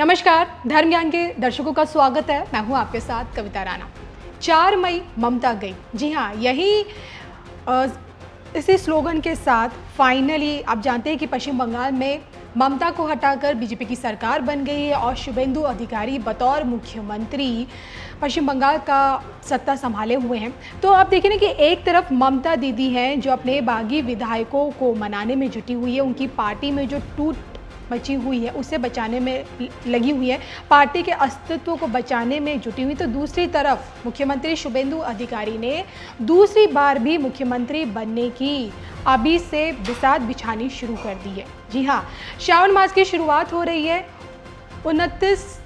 नमस्कार, धर्म ज्ञान के दर्शकों का स्वागत है। मैं हूं आपके साथ कविता राणा। 4 मई ममता गई। जी हाँ, यही इसी स्लोगन के साथ फाइनली आप जानते हैं कि पश्चिम बंगाल में ममता को हटाकर बीजेपी की सरकार बन गई है और शुभेंदु अधिकारी बतौर मुख्यमंत्री पश्चिम बंगाल का सत्ता संभाले हुए हैं। तो आप देखिए ना कि एक तरफ ममता दीदी हैं जो अपने बागी विधायकों को मनाने में जुटी हुई है, उनकी पार्टी में जो टूट मची हुई है उसे बचाने में लगी हुई है, पार्टी के अस्तित्व को बचाने में जुटी हुई। तो दूसरी तरफ मुख्यमंत्री शुभेंदु अधिकारी ने दूसरी बार भी मुख्यमंत्री बनने की अभी से बिसात बिछानी शुरू कर दी है। जी हाँ, श्रावण मास की शुरुआत हो रही है। 29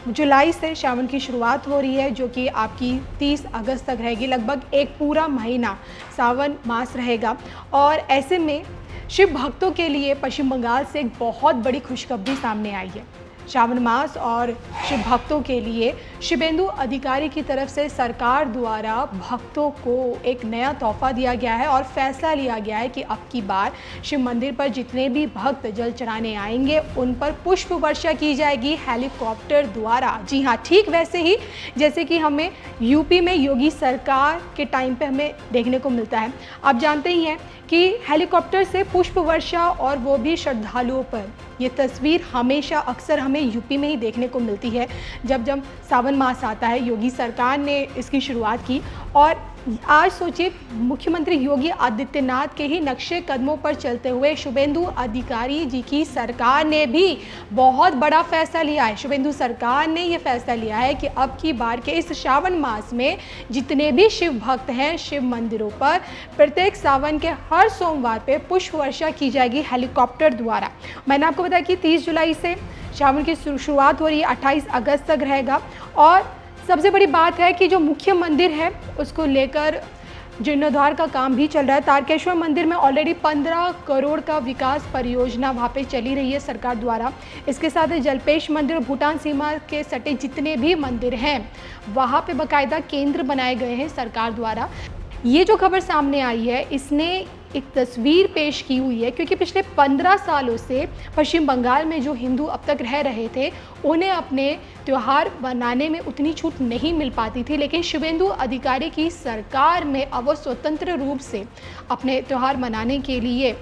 जुलाई से श्रावण की शुरुआत हो रही है जो कि आपकी 30 अगस्त तक रहेगी। लगभग एक पूरा महीना सावन मास रहेगा और ऐसे में शिव भक्तों के लिए पश्चिम बंगाल से एक बहुत बड़ी खुशखबरी सामने आई है। श्रावण मास और शिव भक्तों के लिए शुभेंदु अधिकारी की तरफ से सरकार द्वारा भक्तों को एक नया तोहफा दिया गया है और फैसला लिया गया है कि अब की बार शिव मंदिर पर जितने भी भक्त जल चढ़ाने आएंगे उन पर पुष्प वर्षा की जाएगी हेलीकॉप्टर द्वारा। जी हाँ, ठीक वैसे ही जैसे कि हमें यूपी में योगी सरकार के टाइम पे हमें देखने को मिलता है। आप जानते ही हैं कि हेलीकॉप्टर से पुष्प वर्षा और वो भी श्रद्धालुओं पर, ये तस्वीर हमेशा अक्सर हमें यूपी में ही देखने को मिलती है। जब जब सावन मास आता है योगी सरकार ने इसकी शुरुआत की और आज सोचिए मुख्यमंत्री योगी आदित्यनाथ के ही नक्शे कदमों पर चलते हुए शुभेंदु अधिकारी जी की सरकार ने भी बहुत बड़ा फैसला लिया है। शुभेंदु सरकार ने ये फैसला लिया है कि अब की बार के इस श्रावण मास में जितने भी शिव भक्त हैं शिव मंदिरों पर प्रत्येक सावन के हर सोमवार पे पुष्प वर्षा की जाएगी हेलीकॉप्टर द्वारा। मैंने आपको बताया कि 30 जुलाई से श्रावण की शुरुआत हो रही है, 28 अगस्त तक रहेगा। और सबसे बड़ी बात है कि जो मुख्य मंदिर है उसको लेकर जीर्णोद्धार का काम भी चल रहा है। तारकेश्वर मंदिर में ऑलरेडी 15 करोड़ का विकास परियोजना वहाँ पे चली रही है सरकार द्वारा। इसके साथ ही जलपेश मंदिर और भूटान सीमा के सटे जितने भी मंदिर हैं वहाँ पे बाकायदा केंद्र बनाए गए हैं सरकार द्वारा। ये जो खबर सामने आई है इसने एक तस्वीर पेश की हुई है क्योंकि पिछले 15 सालों से पश्चिम बंगाल में जो हिंदू अब तक रह रहे थे उन्हें अपने त्यौहार मनाने में उतनी छूट नहीं मिल पाती थी, लेकिन शुभेंदु अधिकारी की सरकार में अब वो स्वतंत्र रूप से अपने त्यौहार मनाने के लिए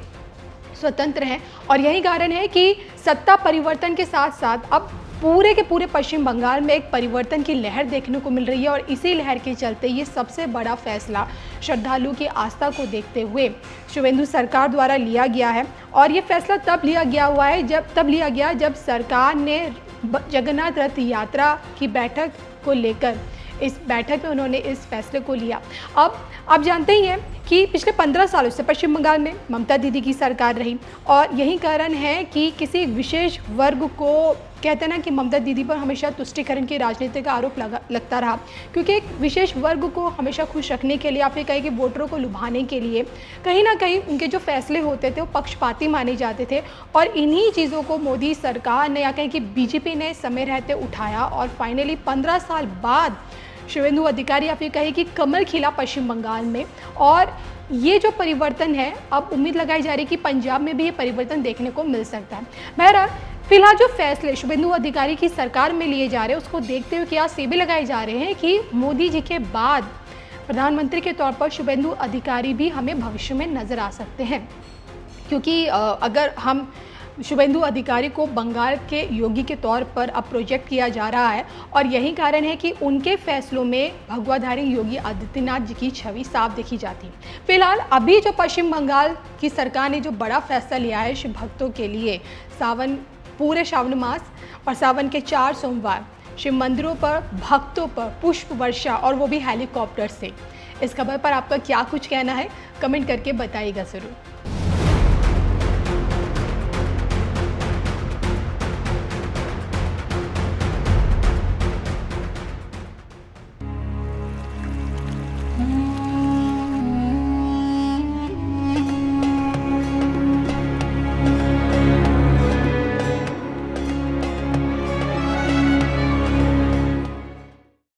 स्वतंत्र हैं। और यही कारण है कि सत्ता परिवर्तन के साथ साथ अब पूरे के पूरे पश्चिम बंगाल में एक परिवर्तन की लहर देखने को मिल रही है और इसी लहर के चलते ये सबसे बड़ा फैसला श्रद्धालु की आस्था को देखते हुए शुभेंदु सरकार द्वारा लिया गया है। और ये फैसला तब लिया गया जब सरकार ने जगन्नाथ रथ यात्रा की बैठक को लेकर इस बैठक में उन्होंने इस फैसले को लिया। अब आप जानते ही हैं कि पिछले 15 सालों से पश्चिम बंगाल में ममता दीदी की सरकार रही और यही कारण है कि किसी विशेष वर्ग को कहते हैं ना कि ममता दीदी पर हमेशा तुष्टीकरण की राजनीति का आरोप लगता रहा, क्योंकि एक विशेष वर्ग को हमेशा खुश रखने के लिए, आपने कहे कि वोटरों को लुभाने के लिए कहीं ना कहीं उनके जो फैसले होते थे वो पक्षपाती माने जाते थे। और इन्हीं चीज़ों को मोदी सरकार ने या कहें कि बीजेपी ने समय रहते उठाया और फाइनली 15 साल बाद शुभेंदु अधिकारी आप ये कहे कि कमल खिला पश्चिम बंगाल में। और ये जो परिवर्तन है अब उम्मीद लगाई जा रही है कि पंजाब में भी ये परिवर्तन देखने को मिल सकता है। बहरहाल फिलहाल जो फैसले शुभेंदु अधिकारी की सरकार में लिए जा रहे हैं उसको देखते हुए क्या सेबे लगाए जा रहे हैं कि मोदी जी के बाद प्रधानमंत्री के तौर पर शुभेंदु अधिकारी भी हमें भविष्य में नज़र आ सकते हैं। क्योंकि अगर हम शुभेंदु अधिकारी को बंगाल के योगी के तौर पर अब प्रोजेक्ट किया जा रहा है और यही कारण है कि उनके फैसलों में भगवाधारी योगी आदित्यनाथ जी की छवि साफ देखी जाती है। फिलहाल अभी जो पश्चिम बंगाल की सरकार ने जो बड़ा फैसला लिया है शिव भक्तों के लिए, पूरे श्रावण मास और सावन के 4 सोमवार शिव मंदिरों पर भक्तों पर पुष्प वर्षा और वो भी हेलीकॉप्टर से, इस खबर पर आपका क्या कुछ कहना है कमेंट करके बताइएगा ज़रूर।